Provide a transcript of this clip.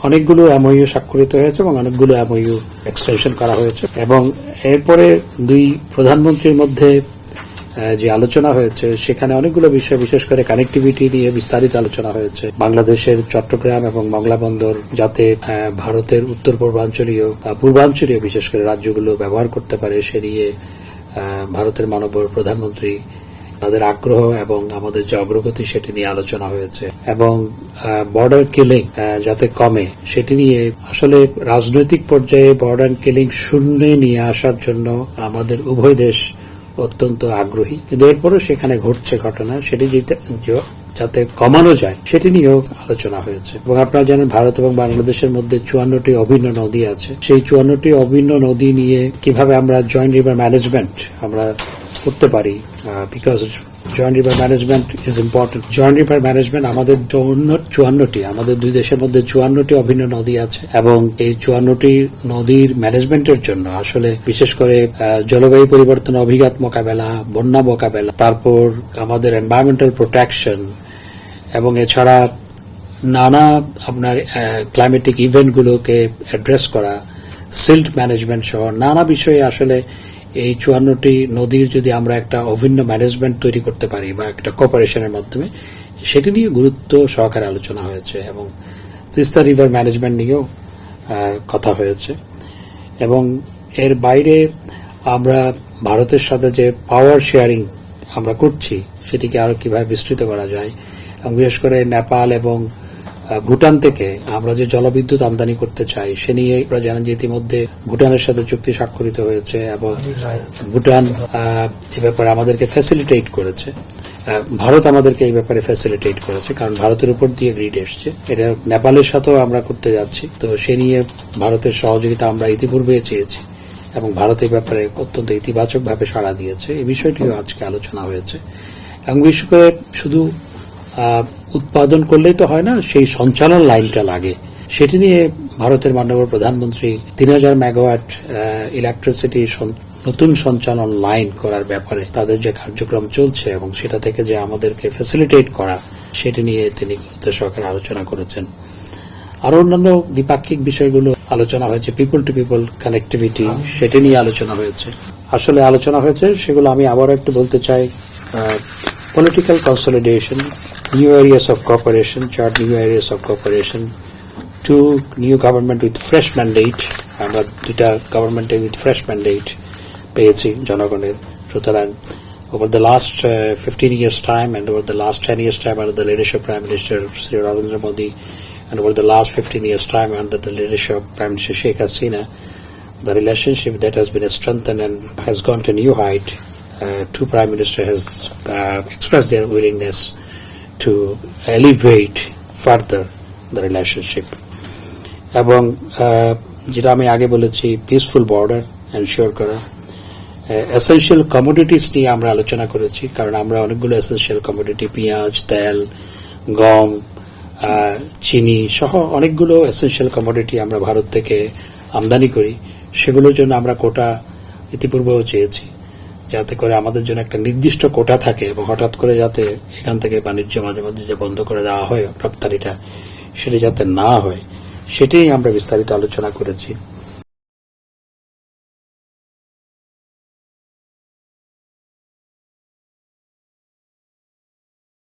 অনেকগুলো এমওইউ স্বাক্ষরিত হয়েছে এবং অনেকগুলো এমওইউ এক্সটেনশন করা হয়েছে এবং এরপরে দুই প্রধানমন্ত্রীর মধ্যে যে আলোচনা হয়েছে সেখানে অনেকগুলো বিষয়, বিশেষ করে কানেক্টিভিটি নিয়ে বিস্তারিত আলোচনা হয়েছে। বাংলাদেশের চট্টগ্রাম এবং মংলা বন্দর যাতে ভারতের উত্তর পূর্বাঞ্চলীয় বিশেষ করে রাজ্যগুলো ব্যবহার করতে পারে সে নিয়ে ভারতের মাননীয় প্রধানমন্ত্রী তাদের আগ্রহ এবং আমাদের যে অগ্রগতি সেটি নিয়ে আলোচনা হয়েছে এবং বর্ডার কিলিং যাতে কমে সেটি নিয়ে আসলে রাজনৈতিক পর্যায়ে বর্ডার কিলিং শূন্যে নিয়ে আসার জন্য আমাদের উভয় দেশ অত্যন্ত আগ্রহী, কিন্তু এরপরও সেখানে ঘটছে ঘটনা, সেটি যাতে কমানো যায় সেটি নিয়েও আলোচনা হয়েছে। এবং আপনারা জানেন ভারত এবং বাংলাদেশের মধ্যে 54টি অভিন্ন নদী আছে। সেই 54টি অভিন্ন নদী নিয়ে কিভাবে আমরা জয়েন্ট রিভার ম্যানেজমেন্ট আমরা করতে পারি, because joint river management is important. Joint river management আমাদের আমাদের দুই দেশের মধ্যে 54টি অভিন্ন নদী আছে এবং এই 54টি নদীর ম্যানেজমেন্টের জন্য আসলে বিশেষ করে জলবায়ু পরিবর্তন অভিঘাত মোকাবেলা, বন্যা মোকাবেলা, তারপর আমাদের এনভায়রনমেন্টাল প্রোটেকশন এবং এছাড়া নানা আপনার ক্লাইমেটিক ইভেন্টগুলোকে অ্যাড্রেস করা, সিল্ট ম্যানেজমেন্ট সহ নানা বিষয়ে আসলে এই 54টি নদীর যদি আমরা একটা অভিন্ন ম্যানেজমেন্ট তৈরি করতে পারি বা একটা কোঅপারেশনের মাধ্যমে, সেটি নিয়ে গুরুত্ব সহকারে আলোচনা হয়েছে এবং তিস্তা রিভার ম্যানেজমেন্ট নিয়েও কথা হয়েছে। এবং এর বাইরে আমরা ভারতের সাথে যে পাওয়ার শেয়ারিং আমরা করছি সেটিকে আরো কিভাবে বিস্তৃত করা যায় এবং বিশেষ করে নেপাল এবং ভুটান থেকে আমরা যে জলবিদ্যুৎ আমদানি করতে চাই সে নিয়ে আপনারা জানেন যে ইতিমধ্যে ভুটানের সাথে চুক্তি স্বাক্ষরিত হয়েছে এবং ভুটান এ ব্যাপারে আমাদেরকে ফ্যাসিলিটেট করেছে, ভারত আমাদেরকে এই ব্যাপারে ফ্যাসিলিটেট করেছে কারণ ভারতের উপর দিয়ে গ্রিড এসছে। এটা নেপালের সাথেও আমরা করতে যাচ্ছি, তো সে নিয়ে ভারতের সহযোগিতা আমরা ইতিপূর্বে চেয়েছি এবং ভারত এই ব্যাপারে অত্যন্ত ইতিবাচকভাবে সাড়া দিয়েছে। এই বিষয়টিও আজকে আলোচনা হয়েছে এবং বিশেষ করে শুধু উৎপাদন করলেই তো হয় না, সেই সঞ্চালন লাইনটা লাগে, সেটি নিয়ে ভারতের মাননীয় প্রধানমন্ত্রী 3000 মেগাওয়াট ইলেকট্রিসিটি নতুন সঞ্চালন লাইন করার ব্যাপারে তাদের যে কার্যক্রম চলছে এবং সেটা থেকে যে আমাদেরকে ফ্যাসিলিটেট করা সেটি নিয়ে তিনি গুরুত্ব সহকারে আলোচনা করেছেন। আরো অন্যান্য দ্বিপাক্ষিক বিষয়গুলো আলোচনা হয়েছে, পিপল টু পিপল কানেক্টিভিটি সেটি নিয়ে আলোচনা হয়েছে। আসলে আলোচনা হয়েছে সেগুলো আমি আবার একটু বলতে চাই। Political consolidation, new areas of cooperation, chart new areas of cooperation, two new government with fresh mandate, আমরা দুটা গভর্নমেন্টে with fresh mandate পেয়েছি জনগণের। সুতরাং over the last 15 years time and over the last 10 years time under the leadership of Prime Minister Sri Narendra Modi and over the last 15 years time under the leadership of Prime Minister Sheikh Hasina, the relationship that has been strengthened and has gone to new height. Two Prime Minister has expressed their willingness to elevate further the relationship. এবং যেটা আমি আগে বলেছি peaceful border ensure করা, essential commodities নিয়ে আমরা আলোচনা করেছি কারণ আমরা অনেকগুলো এসেনশিয়াল কমোডিটি পেঁয়াজ, তেল, গম, চিনি সহ অনেকগুলো এসেনশিয়াল কমোডিটি আমরা ভারত থেকে আমদানি করি, সেগুলোর জন্য আমরা কোটা ইতিপূর্বেও চেয়েছি যাতে করে আমাদের জন্য একটা নির্দিষ্ট কোটা থাকে এবং হঠাৎ করে যাতে এখান থেকে বাণিজ্য মাঝে মধ্যে যে বন্ধ করে দেওয়া হয় রপ্তানিটা সেটি যাতে না হয় সেটাই আমরা বিস্তারিত আলোচনা করেছি।